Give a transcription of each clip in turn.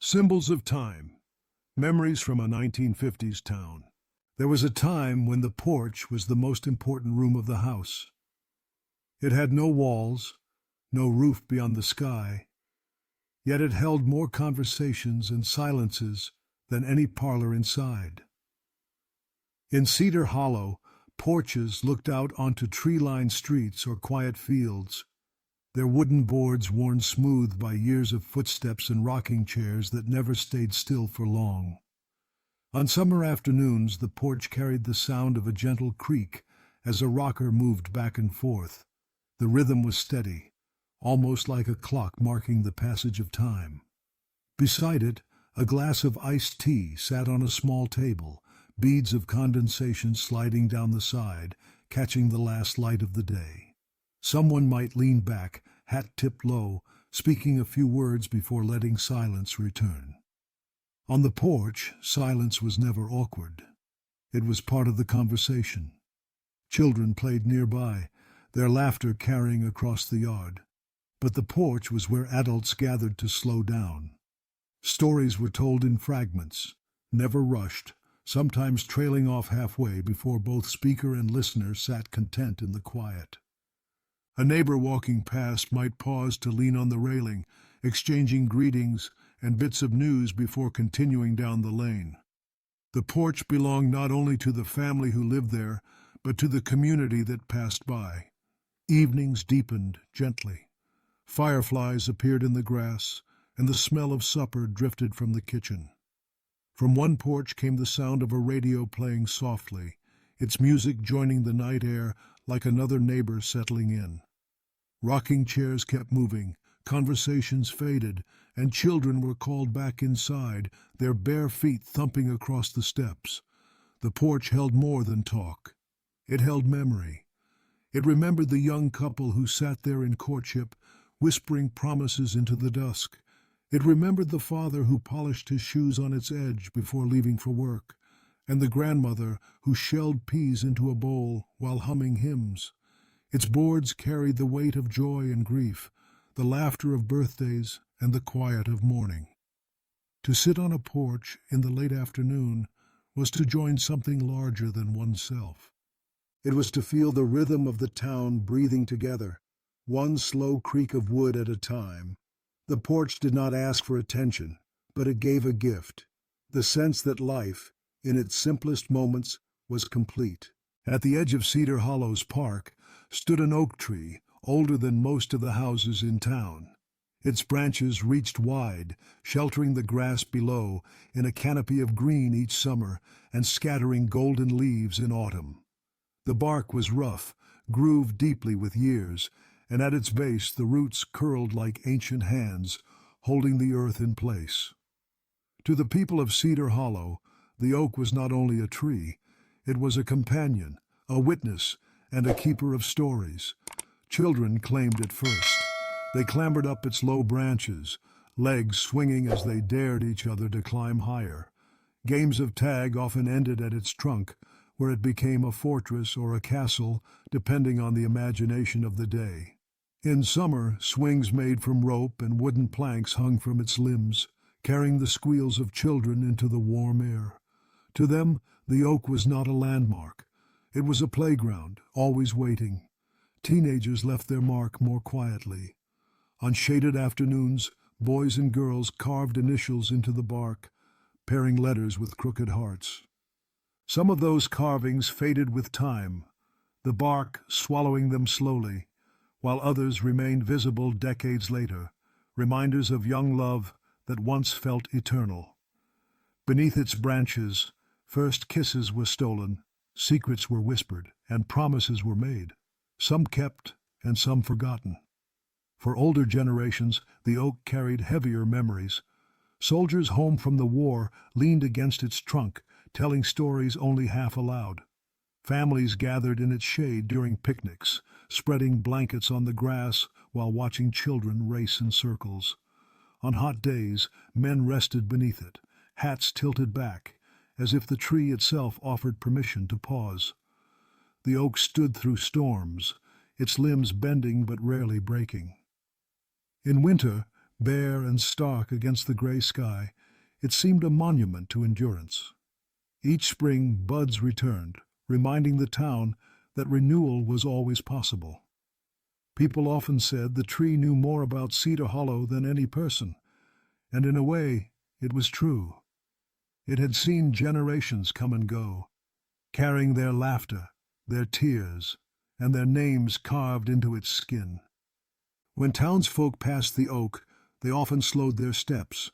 Symbols of time. Memories from a 1950s town. There was a time when the porch was the most important room of the house. It had no walls, no roof beyond the sky, yet it held more conversations and silences than any parlor inside. In Cedar Hollow, porches looked out onto tree-lined streets or quiet fields, their wooden boards worn smooth by years of footsteps and rocking chairs that never stayed still for long. On summer afternoons, the porch carried the sound of a gentle creak as a rocker moved back and forth. The rhythm was steady, almost like a clock marking the passage of time. Beside it, a glass of iced tea sat on a small table, beads of condensation sliding down the side, catching the last light of the day. Someone might lean back, hat tipped low, speaking a few words before letting silence return. On the porch, silence was never awkward. It was part of the conversation. Children played nearby, their laughter carrying across the yard. But the porch was where adults gathered to slow down. Stories were told in fragments, never rushed, sometimes trailing off halfway before both speaker and listener sat content in the quiet. A neighbor walking past might pause to lean on the railing, exchanging greetings and bits of news before continuing down the lane. The porch belonged not only to the family who lived there, but to the community that passed by. Evenings deepened gently. Fireflies appeared in the grass, and the smell of supper drifted from the kitchen. From one porch came the sound of a radio playing softly, its music joining the night air like another neighbor settling in. Rocking chairs kept moving, conversations faded, and children were called back inside, their bare feet thumping across the steps. The porch held more than talk. It held memory. It remembered the young couple who sat there in courtship, whispering promises into the dusk. It remembered the father who polished his shoes on its edge before leaving for work, and the grandmother who shelled peas into a bowl while humming hymns. Its boards carried the weight of joy and grief, the laughter of birthdays and the quiet of mourning. To sit on a porch in the late afternoon was to join something larger than oneself. It was to feel the rhythm of the town breathing together, one slow creak of wood at a time. The porch did not ask for attention, but it gave a gift, the sense that life, in its simplest moments, was complete. At the edge of Cedar Hollow's park stood an oak tree, older than most of the houses in town. Its branches reached wide, sheltering the grass below in a canopy of green each summer and scattering golden leaves in autumn. The bark was rough, grooved deeply with years, and at its base the roots curled like ancient hands, holding the earth in place. To the people of Cedar Hollow, the oak was not only a tree, it was a companion, a witness, and a keeper of stories. Children claimed it first. They clambered up its low branches, legs swinging as they dared each other to climb higher. Games of tag often ended at its trunk, where it became a fortress or a castle, depending on the imagination of the day. In summer, swings made from rope and wooden planks hung from its limbs, carrying the squeals of children into the warm air. To them, the oak was not a landmark. It was a playground, always waiting. Teenagers left their mark more quietly. On shaded afternoons, boys and girls carved initials into the bark, pairing letters with crooked hearts. Some of those carvings faded with time, the bark swallowing them slowly, while others remained visible decades later, reminders of young love that once felt eternal. Beneath its branches, first kisses were stolen, secrets were whispered, and promises were made, some kept and some forgotten. For older generations, the oak carried heavier memories. Soldiers home from the war leaned against its trunk, telling stories only half aloud. Families gathered in its shade during picnics, spreading blankets on the grass while watching children race in circles. On hot days, men rested beneath it, hats tilted back, as if the tree itself offered permission to pause. The oak stood through storms, its limbs bending but rarely breaking. In winter, bare and stark against the gray sky, it seemed a monument to endurance. Each spring buds returned, reminding the town that renewal was always possible. People often said the tree knew more about Cedar Hollow than any person, and in a way, it was true. It had seen generations come and go, carrying their laughter, their tears, and their names carved into its skin. When townsfolk passed the oak, they often slowed their steps.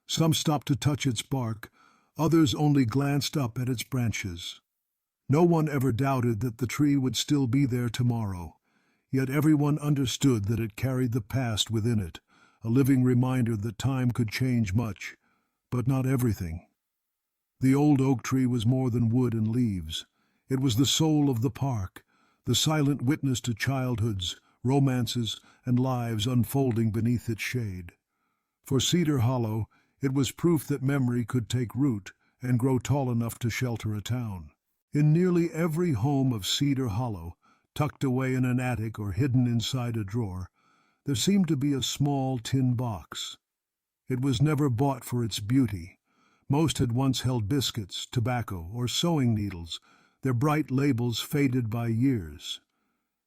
Some stopped to touch its bark, others only glanced up at its branches. No one ever doubted that the tree would still be there tomorrow, yet everyone understood that it carried the past within it, a living reminder that time could change much, but not everything. The old oak tree was more than wood and leaves. It was the soul of the park, the silent witness to childhoods, romances, and lives unfolding beneath its shade. For Cedar Hollow, it was proof that memory could take root and grow tall enough to shelter a town. In nearly every home of Cedar Hollow, tucked away in an attic or hidden inside a drawer, there seemed to be a small tin box. It was never bought for its beauty. Most had once held biscuits, tobacco, or sewing needles, their bright labels faded by years.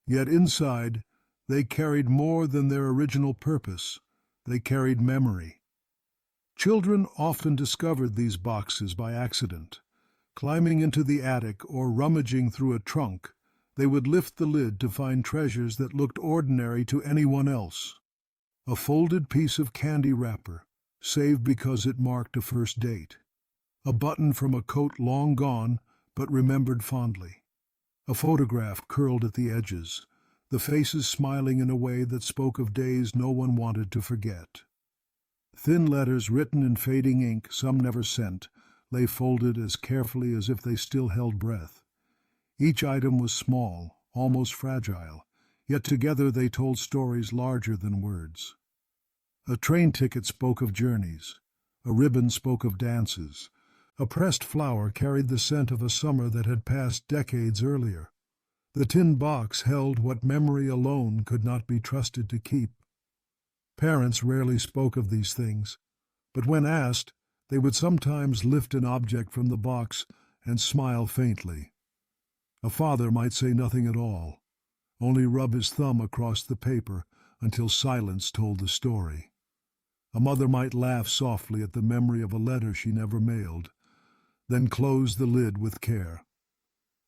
Yet inside, they carried more than their original purpose. They carried memory. Children often discovered these boxes by accident. Climbing into the attic or rummaging through a trunk, they would lift the lid to find treasures that looked ordinary to anyone else. A folded piece of candy wrapper, saved because it marked a first date. A button from a coat long gone, but remembered fondly. A photograph curled at the edges, the faces smiling in a way that spoke of days no one wanted to forget. Thin letters written in fading ink, some never sent, lay folded as carefully as if they still held breath. Each item was small, almost fragile, yet together they told stories larger than words. A train ticket spoke of journeys. A ribbon spoke of dances. A pressed flower carried the scent of a summer that had passed decades earlier. The tin box held what memory alone could not be trusted to keep. Parents rarely spoke of these things, but when asked, they would sometimes lift an object from the box and smile faintly. A father might say nothing at all, only rub his thumb across the paper until silence told the story. A mother might laugh softly at the memory of a letter she never mailed, then close the lid with care,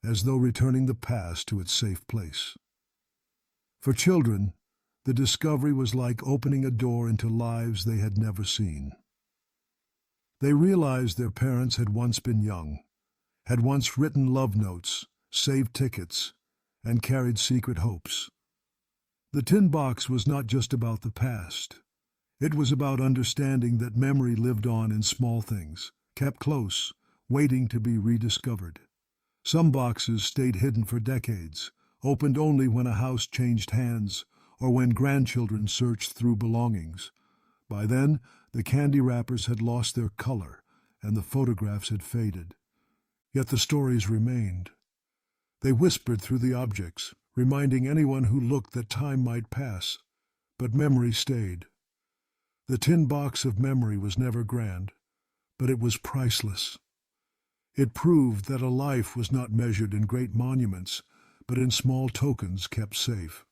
as though returning the past to its safe place. For children, the discovery was like opening a door into lives they had never seen. They realized their parents had once been young, had once written love notes, saved tickets, and carried secret hopes. The tin box was not just about the past. It was about understanding that memory lived on in small things, kept close, waiting to be rediscovered. Some boxes stayed hidden for decades, opened only when a house changed hands or when grandchildren searched through belongings. By then, the candy wrappers had lost their color and the photographs had faded. Yet the stories remained. They whispered through the objects, reminding anyone who looked that time might pass, but memory stayed. The tin box of memory was never grand, but it was priceless. It proved that a life was not measured in great monuments, but in small tokens kept safe,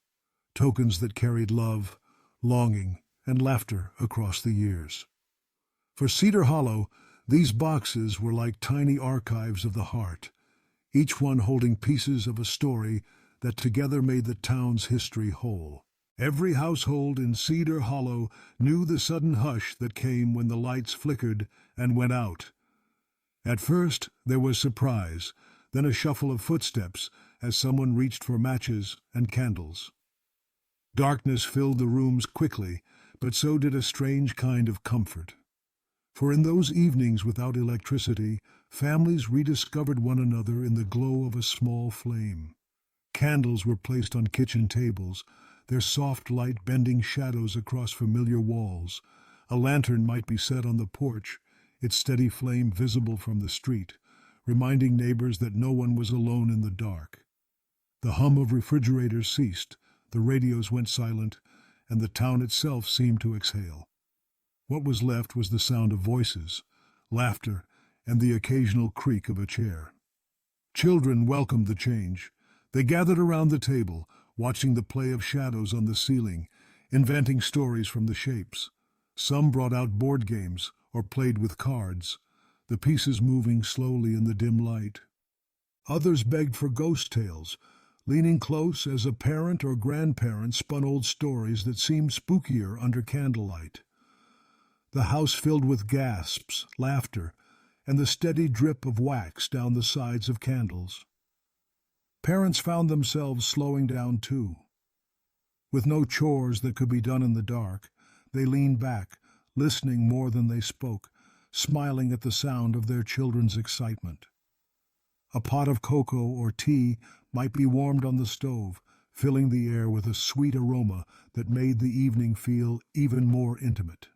tokens that carried love, longing, and laughter across the years. For Cedar Hollow, these boxes were like tiny archives of the heart, each one holding pieces of a story that together made the town's history whole. Every household in Cedar Hollow knew the sudden hush that came when the lights flickered and went out. At first, there was surprise, then a shuffle of footsteps as someone reached for matches and candles. Darkness filled the rooms quickly, but so did a strange kind of comfort. For in those evenings without electricity, families rediscovered one another in the glow of a small flame. Candles were placed on kitchen tables, their soft light bending shadows across familiar walls. A lantern might be set on the porch, its steady flame visible from the street, reminding neighbors that no one was alone in the dark. The hum of refrigerators ceased, the radios went silent, and the town itself seemed to exhale. What was left was the sound of voices, laughter, and the occasional creak of a chair. Children welcomed the change. They gathered around the table, watching the play of shadows on the ceiling, inventing stories from the shapes. Some brought out board games or played with cards, the pieces moving slowly in the dim light. Others begged for ghost tales, leaning close as a parent or grandparent spun old stories that seemed spookier under candlelight. The house filled with gasps, laughter, and the steady drip of wax down the sides of candles. Parents found themselves slowing down too. With no chores that could be done in the dark, they leaned back, listening more than they spoke, smiling at the sound of their children's excitement. A pot of cocoa or tea might be warmed on the stove, filling the air with a sweet aroma that made the evening feel even more intimate.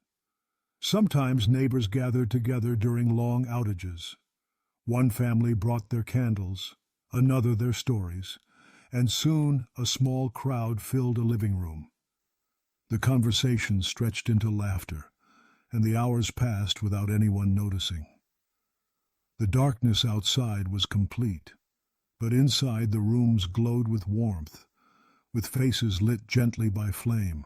Sometimes neighbors gathered together during long outages. One family brought their candles, another their stories, and soon a small crowd filled a living room. The conversation stretched into laughter, and the hours passed without anyone noticing. The darkness outside was complete, but inside the rooms glowed with warmth, with faces lit gently by flame,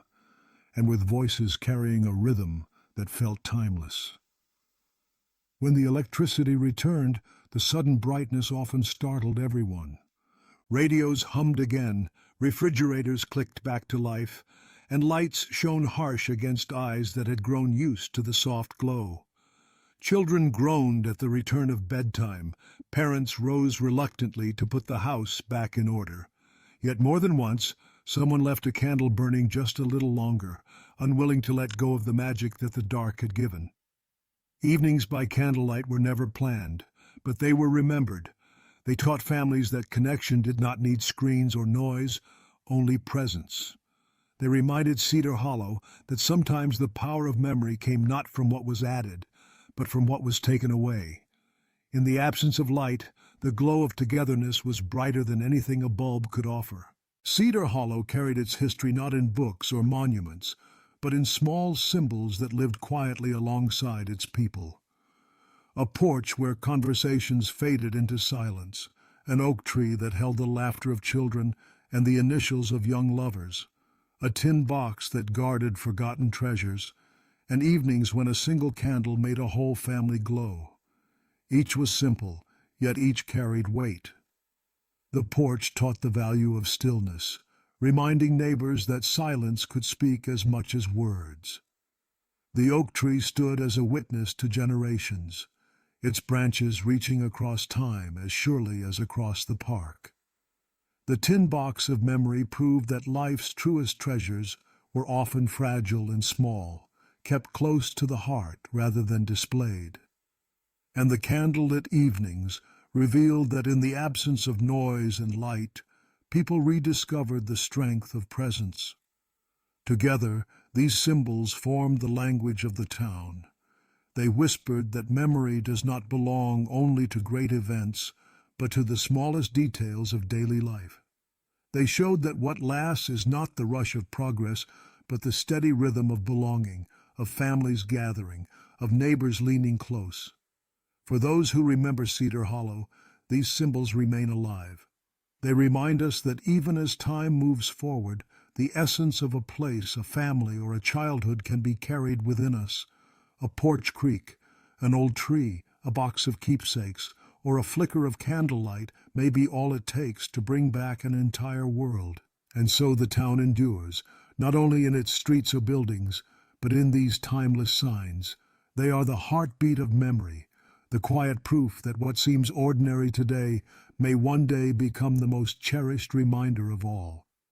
and with voices carrying a rhythm that felt timeless. When the electricity returned, the sudden brightness often startled everyone. Radios hummed again, refrigerators clicked back to life, and lights shone harsh against eyes that had grown used to the soft glow. Children groaned at the return of bedtime. Parents rose reluctantly to put the house back in order. Yet more than once, someone left a candle burning just a little longer, unwilling to let go of the magic that the dark had given. Evenings by candlelight were never planned, but they were remembered. They taught families that connection did not need screens or noise, only presence. They reminded Cedar Hollow that sometimes the power of memory came not from what was added, but from what was taken away. In the absence of light, the glow of togetherness was brighter than anything a bulb could offer. Cedar Hollow carried its history not in books or monuments, but in small symbols that lived quietly alongside its people. A porch where conversations faded into silence, an oak tree that held the laughter of children and the initials of young lovers, a tin box that guarded forgotten treasures, and evenings when a single candle made a whole family glow. Each was simple, yet each carried weight. The porch taught the value of stillness, reminding neighbors that silence could speak as much as words. The oak tree stood as a witness to generations, its branches reaching across time as surely as across the park. The tin box of memory proved that life's truest treasures were often fragile and small, kept close to the heart rather than displayed. And the candlelit evenings revealed that in the absence of noise and light, people rediscovered the strength of presence. Together, these symbols formed the language of the town. They whispered that memory does not belong only to great events, but to the smallest details of daily life. They showed that what lasts is not the rush of progress, but the steady rhythm of belonging, of families gathering, of neighbors leaning close. For those who remember Cedar Hollow, these symbols remain alive. They remind us that even as time moves forward, the essence of a place, a family, or a childhood can be carried within us. A porch creak, an old tree, a box of keepsakes, or a flicker of candlelight may be all it takes to bring back an entire world. And so the town endures, not only in its streets or buildings, but in these timeless signs. They are the heartbeat of memory, the quiet proof that what seems ordinary today may one day become the most cherished reminder of all.